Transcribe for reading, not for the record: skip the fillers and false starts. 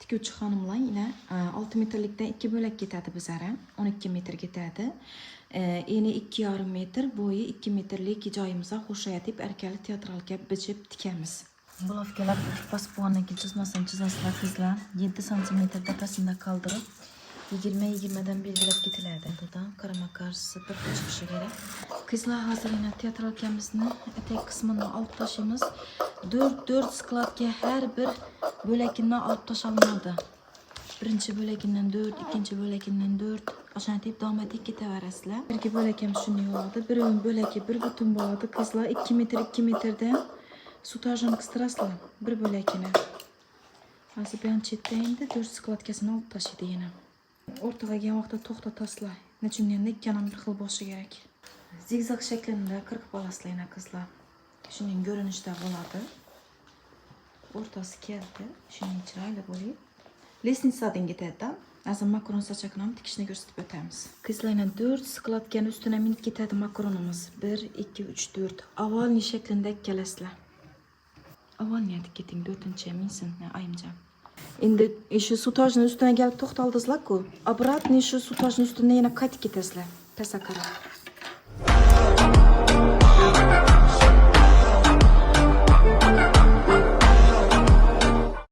tikuvchi xonimlar yine 6 metrlikten 2 bölek ketadi bizlere. 12 metr ketadi. Eni 2,5 metr, boyu 2 metrlik joyimizga qo'shayotib erkali teatralga bichib tikamiz. Bulovkalar paspuaniki chizmasini chizasizlar qizlar. 7 cm tepasida qoldirib 20-20dan belgilab ketiladi. Bundan qarama qarshisi bir chiqishi kerak. Qizlar hozir yana teatralkamizni etek qismini olib tashlaymiz. 4 skladga har bir bo'lakidan olib tashalmadi. Birinchi bo'lakidan 4, ikkinchi bo'lakidan 4. O'shani deb davom etib ketaverasizlar. Birga bo'lakam shunday bo'ladi. Bir bo'laki bir butun bo'ladi. Qizlar 2 metr 2 metrdan sutajini qistirasizlar. Bir bo'lakini. Hozir bu ham chetda endi 4 skladkasini olib tashlaydi yana. O'rtaga kelgan vaqtda to'xtatasizlar. Nechunliganda ikkalam bir xil bo'lishi kerak. Zigzag shaklida qirqib olasizlar yana qizlar. Shuning ko'rinishida bo'ladi. O'rtasi keldi. Shuning chiroyli bo'lib. Lesnitsadan ketadi. Hozir makaron sochakni ham tikishni ko'rsatib o'tamiz. Qizlarga 4 skladkani ustiga minib ketadi makaronimiz. 1, 2, 3, 4. Ovalniy shaklida ikkalasizlar. Ovalniy keting 4-chi minsin, ayimjam. Endi shu sutajning ustiga kelib to'xtaldingizlar-ku. Обратный shu sutajning ustiga yana qaytib ketasizlar. Pastga qarab.